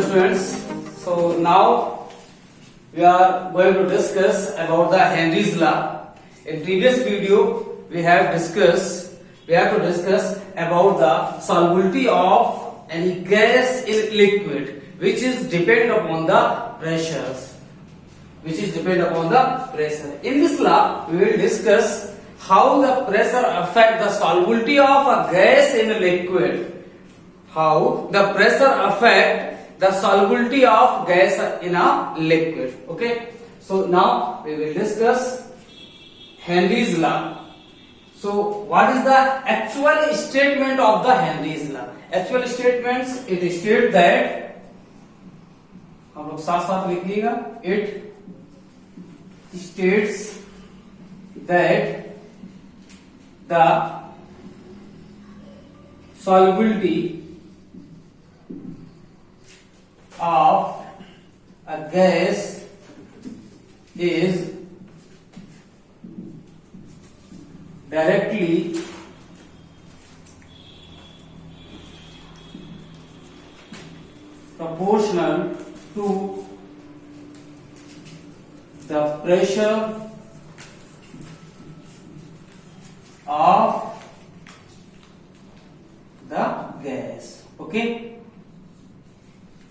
students. So now we are going to discuss about the Henry's law. In previous video we have to discuss about the solubility of any gas in liquid, which is depend upon the pressures. In this law we will discuss how the pressure affect the solubility of a gas in a liquid. How the pressure affect the solubility of gas in a liquid. Okay, so now we will discuss Henry's law. So what is the actual statement of the Henry's law? Actual statements, it states that, हम लोग साथ साथ लिखिएगा, it states that the solubility of a gas is directly proportional to the pressure of the gas. Okay,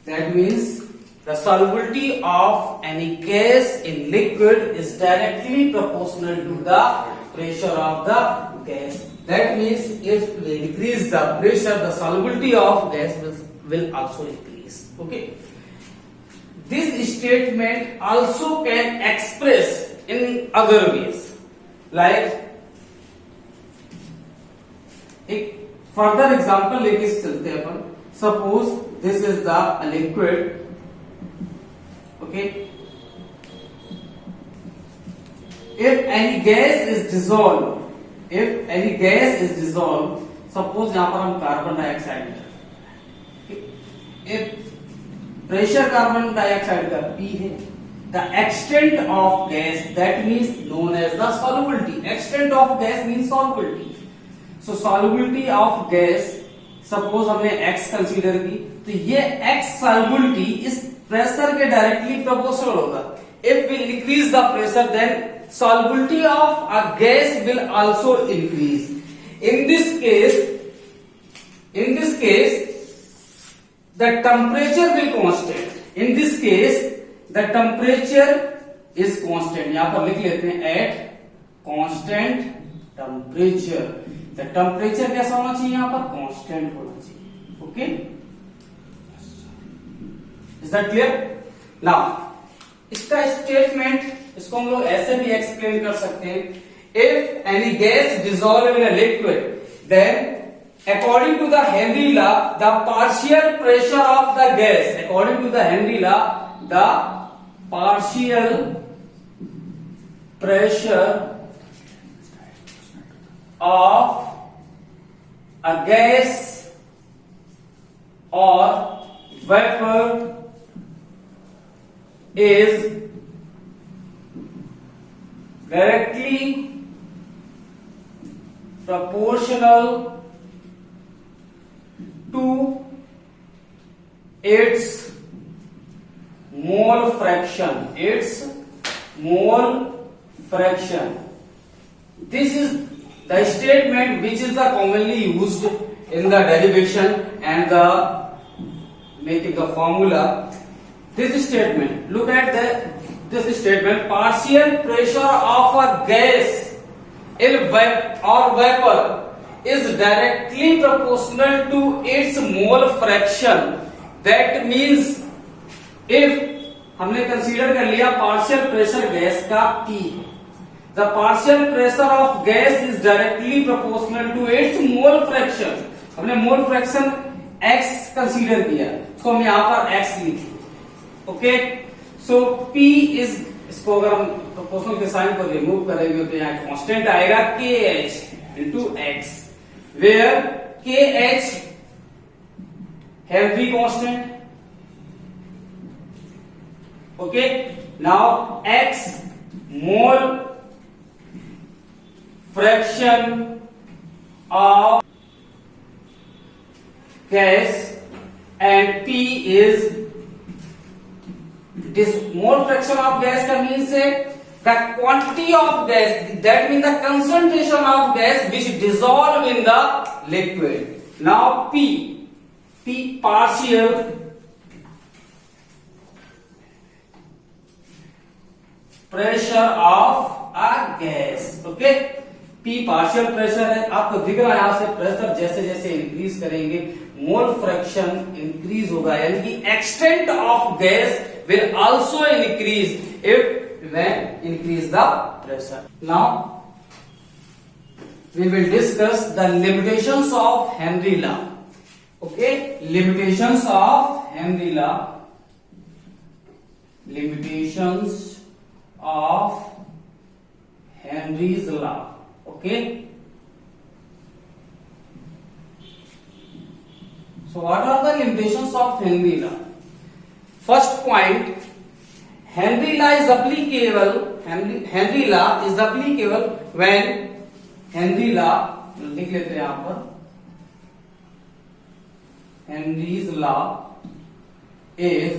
that means the solubility of any gas in liquid is directly proportional to the pressure of the gas. That means if we increase the pressure, the solubility of gas will also increase. Okay, this statement also can express in other ways, like एक further example लेके चलते हैं अपन. Suppose this is the liquid. Okay, if any gas is dissolved, suppose यहाँ पर हम carbon dioxide, if pressure carbon dioxide का P है, the extent of gas, that means known as the solubility. Extent of gas means solubility. So solubility of gas, suppose हमने x consider की, तो ये x solubility इस pressure के directly proportional होगा. If we increase the pressure, then solubility of a gas will also increase. In this case, the temperature will constant. In this case, the temperature is constant. यहाँ पर लिख लेते हैं at constant temperature. The temperature कैसा होना चाहिए? यहाँ पर constant होना चाहिए. Okay? Is that clear? Now, इसका statement, इसको हम लोग ऐसे भी explain कर सकते हैं. If any gas dissolve in a liquid, then according to the Henry law, the partial pressure of the gas, according to the Henry law, the partial pressure of a gas or vapor is directly proportional to its mole fraction. This is the statement which is the commonly used in the derivation and the making the formula. This statement, look at this statement, partial pressure of a gas in vapor is directly proportional to its mole fraction. That means if हमने consider कर लिया partial pressure gas का P, the partial pressure of gas is directly proportional to its mole fraction. हमने mole fraction x consider किया, तो हम यहाँ पर x लिखे. ओके, सो P इज, इसको अगर हम प्रोपोर्शनल के साइन को रिमूव करेंगे तो यहाँ कांस्टेंट आएगा KH into x, where KH Henry constant. Okay, now x mole fraction of gas and P is mole fraction of gas का means है the quantity of gas, that means the concentration of gas which dissolve in the liquid. Now P partial pressure of a gas. Okay, P partial pressure है, आपको दिख रहा है यहां से pressure जैसे जैसे इंक्रीज करेंगे मोल फ्रैक्शन इंक्रीज होगा, यानी कि extent of gas will also increase if when increase the pressure. Now we will discuss the limitations of Henry law. Okay, limitations of Henry law. Limitations of Henry's law. Okay, so what are the limitations of Henry law? First point, Henry law is applicable. Henry law is applicable when Henry law, लिख लेते हैं यहां पर, Henry's law is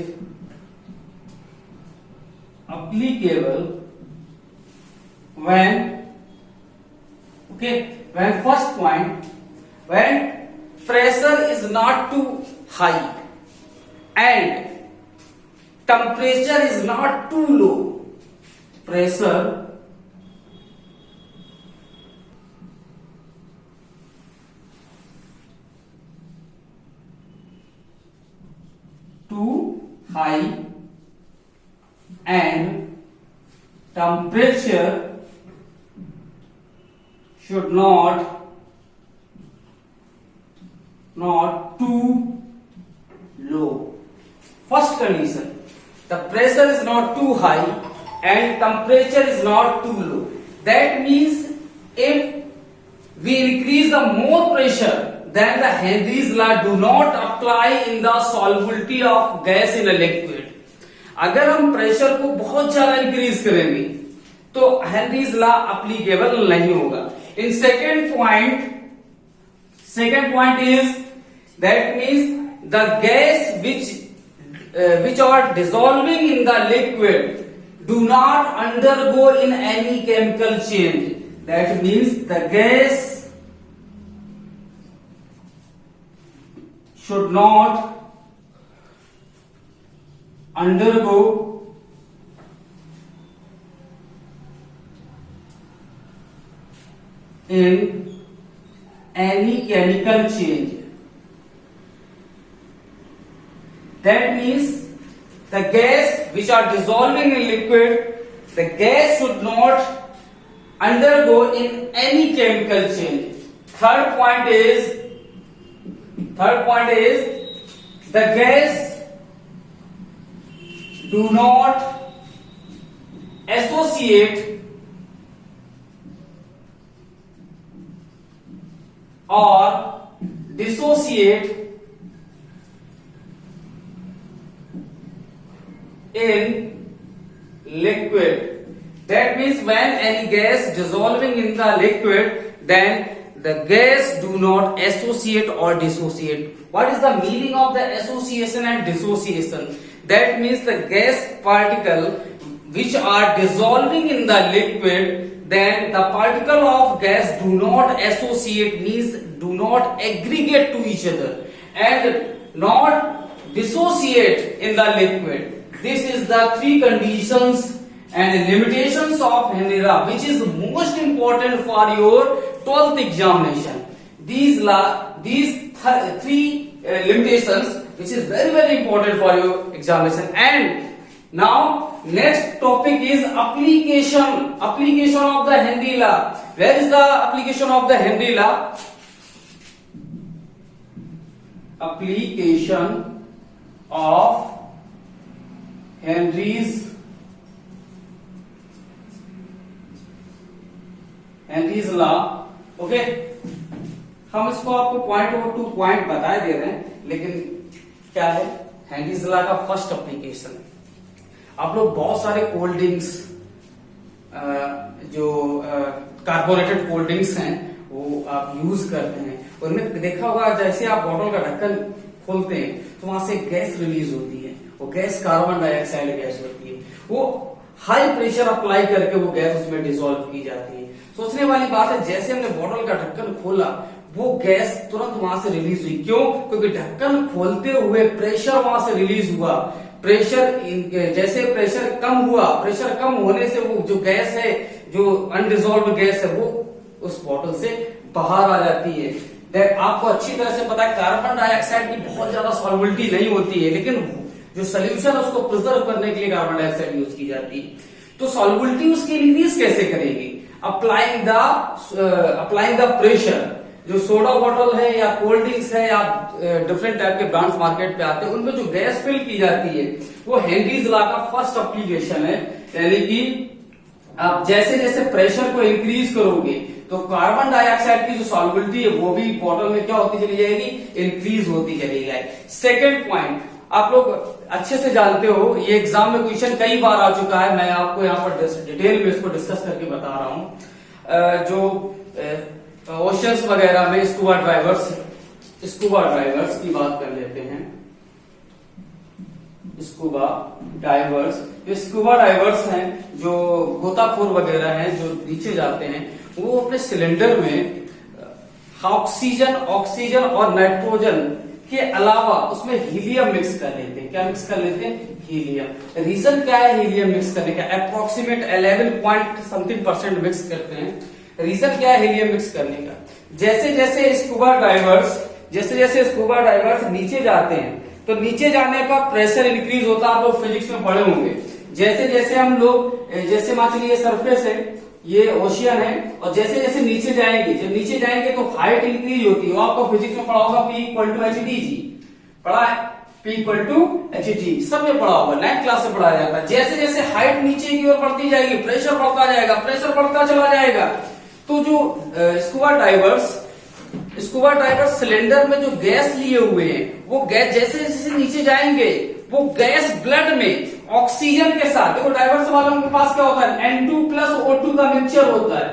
applicable when, okay, when first point, when pressure is not too high and temperature is not too low. Pressure too high and temperature should not too low. First condition, the pressure is not too high and temperature is not too low. That means if we increase the more pressure, then the Henry's law do not apply in the solubility of gas in a liquid. अगर हम pressure को बहुत ज्यादा increase करेंगे तो Henry's law applicable नहीं होगा. In second point is that means the gas which are dissolving in the liquid do not undergo in any chemical change. That means the gas should not undergo in any chemical change. That means the gas which are dissolving in liquid, the gas should not undergo in any chemical change. Third point is the gas do not associate or dissociate in liquid. That means when any gas dissolving in the liquid, then the gas do not associate or dissociate. What is the meaning of the association and dissociation? That means the gas particle which are dissolving in the liquid, then the particle of gas do not associate, means do not aggregate to each other and not dissociate in the liquid. This is the three conditions and limitations of Henry law, which is most important for your 12th examination. These three limitations, which is very very important for your examination. And now next topic is application of the Henry law. Where is the application of the Henry law? Application of Henry's law. Okay, हम इसको आपको point और two point बताए दे रहे हैं, लेकिन क्या है हेनरीज लॉ का फर्स्ट एप्लीकेशन. आप लोग बहुत सारे कोल्ड ड्रिंक्स जो कार्बोनेटेड कोल्ड ड्रिंक्स हैं वो आप यूज करते हैं, उनमें देखा होगा जैसे आप बोतल का ढक्कन खोलते हैं तो वहां से गैस रिलीज होती है वो गैस कार्बन डाइऑक्साइड गैस होती है। वो हाई प्रेशर अप्लाई करके वो गैस उसमें डिसॉल्व की जाती है। सोचने वाली बात है, जैसे हमने बॉटल का ढक्कन खोला वो गैस तुरंत वहां से रिलीज हुई। क्यों? क्योंकि ढक्कन खोलते हुए प्रेशर वहां से रिलीज हुआ। प्रेशर जैसे प्रेशर कम हुआ, प्रेशर कम होने से वो जो गैस है, जो अनडिजॉल्व गैस है, वो उस बॉटल से बाहर आ जाती है। आपको अच्छी तरह से पता है कार्बन डाइऑक्साइड की बहुत ज्यादा सॉल्युबिलिटी नहीं होती है, लेकिन जो सोल्यूशन उसको प्रिजर्व करने के लिए कार्बन डाइऑक्साइड यूज की जाती है। तो सॉल्युबिलिटी उसकी इंक्रीज कैसे करेगी? Applying the pressure. जो सोडा बॉटल है या कोल्ड ड्रिंक्स है या डिफरेंट टाइप के ब्रांड्स मार्केट पे आते हैं, उनमें जो गैस फिल की जाती है वो हेनरीज लॉ का फर्स्ट एप्लीकेशन है। यानी कि आप जैसे जैसे प्रेशर को इंक्रीज करोगे तो कार्बन डाइऑक्साइड की जो सॉल्युबिलिटी है वो भी बॉटल में क्या होती चली जाएगी? इंक्रीज होती चली जाएगी। सेकेंड पॉइंट, आप लोग अच्छे से जानते हो, ये एग्जाम में क्वेश्चन कई बार आ चुका है, मैं आपको यहाँ पर डिटेल में इसको डिस्कस करके बता रहा हूँ। जो ओशंस वगैरह में स्कूबा डाइवर्स की बात कर लेते हैं। स्कूबा डाइवर्स हैं, जो गोताखोर वगैरह हैं, जो नीचे जाते हैं, वो अपने सिलेंडर में ऑक्सीजन और नाइट्रोजन के अलावा उसमें हीलियम मिक्स कर लेते हैं। क्या मिक्स कर लेते हैं? हीलियम। रीजन क्या है हीलियम मिक्स करने का? अप्रोक्सीमेट 11% मिक्स करते हैं। रीजन क्या है हीलियम मिक्स करने का? जैसे जैसे स्कूबा डाइवर्स नीचे जाते हैं तो नीचे जाने का प्रेशर इंक्रीज होता है। आप लोग फिजिक्स में पढ़े होंगे। जैसे जैसे हम लोग, जैसे मान चलिए ये सरफेस है, ये ओशियन है, और जैसे जैसे नीचे जाएंगे, जब नीचे जाएंगे तो हाइट इंक्रीज होती है। आपको फिजिक्स में पढ़ा होगा P = hd। पढ़ा है? P = hd, सब में पढ़ा होगा, 9th क्लास से पढ़ाया जाता है। जैसे जैसे हाइट नीचे की ओर बढ़ती जाएगी, प्रेशर बढ़ता जाएगा, प्रेशर बढ़ता चला जाएगा। तो जो स्कूबा डाइवर्स सिलेंडर में जो गैस लिए हुए हैं, वो गैस जैसे जैसे नीचे जाएंगे, वो गैस ब्लड में ऑक्सीजन के साथ, देखो डाइवर्स वालों के पास क्या होता है? N2+O2 का मिक्सचर होता है।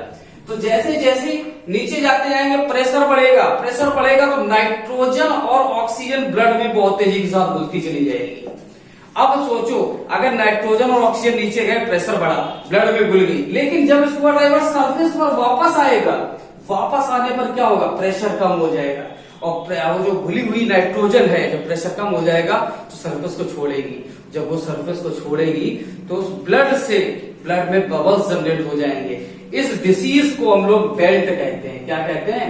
तो जैसे जैसे नीचे जाते जाएंगे प्रेशर बढ़ेगा तो नाइट्रोजन और ऑक्सीजन ब्लड में बहुत तेजी के साथ घुलती चली जाएगी। अब सोचो, अगर नाइट्रोजन और ऑक्सीजन नीचे गए, प्रेशर बढ़ा, ब्लड में घुल गई, लेकिन जब स्कूबा डाइवर्स सरफेस पर वापस आएगा, वापस आने पर क्या होगा? प्रेशर कम हो जाएगा, और जो घुली हुई नाइट्रोजन है, जब प्रेशर कम हो जाएगा तो सरफेस को छोड़ेगी। जब वो सरफेस को छोड़ेगी तो उस ब्लड में बबल्स जनरेट हो जाएंगे। इस डिसीज को हम लोग बेल्ट कहते हैं। क्या कहते हैं?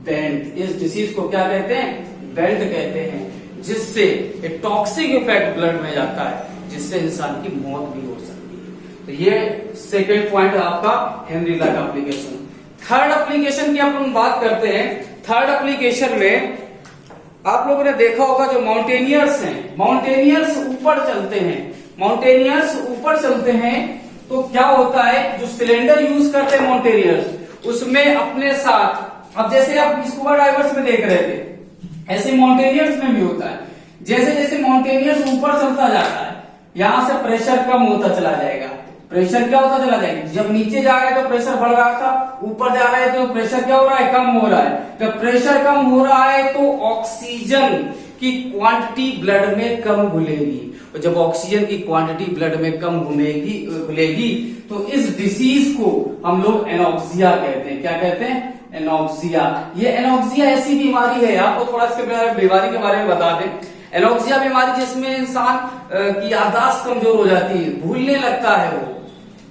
बेल्ट। इस डिसीज को क्या कहते हैं? बेल्ट कहते हैं। जिससे एक टॉक्सिक इफेक्ट ब्लड में जाता है, जिससे इंसान की मौत भी हो सकती है। तो ये सेकेंड पॉइंट आपका हेनरी लॉ का एप्लीकेशन। थर्ड एप्लीकेशन की अपन बात करते हैं। थर्ड एप्लीकेशन में आप लोगों ने देखा होगा, जो माउंटेनियर्स हैं, माउंटेनियर्स ऊपर चलते हैं तो क्या होता है? जो सिलेंडर यूज करते हैं माउंटेनियर्स, उसमें अपने साथ, अब जैसे आप स्कूबा डाइवर्स में देख रहे थे, ऐसे माउंटेनियर्स में भी होता है। जैसे जैसे माउंटेनियर्स ऊपर चलता जाता है, यहां से प्रेशर कम होता चला जाएगा। प्रेशर क्या होता चला जाएगा? जब नीचे जा रहे तो प्रेशर बढ़ रहा था, ऊपर जा रहे तो प्रेशर क्या हो रहा है? कम हो रहा है। जब प्रेशर कम हो रहा है तो ऑक्सीजन की क्वांटिटी ब्लड में कम घुलेगी, और जब ऑक्सीजन की क्वांटिटी ब्लड में कम घुलेगी तो इस डिसीज को हम लोग एनॉक्सिया कहते हैं। क्या कहते हैं? एनॉक्सिया। ये एनॉक्सिया ऐसी बीमारी है, आपको थोड़ा इसके बीमारी के बारे में बता दें। एनॉक्सिया बीमारी जिसमें इंसान की याददाश्त कमजोर हो जाती है, भूलने लगता है वो,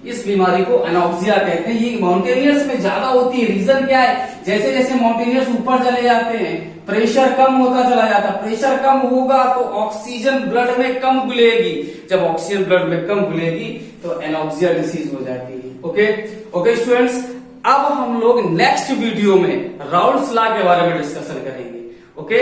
इस बीमारी को एनॉक्सिया कहते हैं। ये माउंटेनियर्स में ज्यादा होती है। रीजन क्या है? जैसे जैसे माउंटेनियर्स ऊपर चले जाते हैं, प्रेशर कम होता चला जाता है। प्रेशर कम होगा तो ऑक्सीजन ब्लड में कम घुलेगी। जब ऑक्सीजन ब्लड में कम घुलेगी तो एनॉक्सिया डिसीज हो जाती है। ओके स्टूडेंट्स, अब हम लोग नेक्स्ट वीडियो में राउल्स लॉ के बारे में डिस्कशन करेंगे। ओके।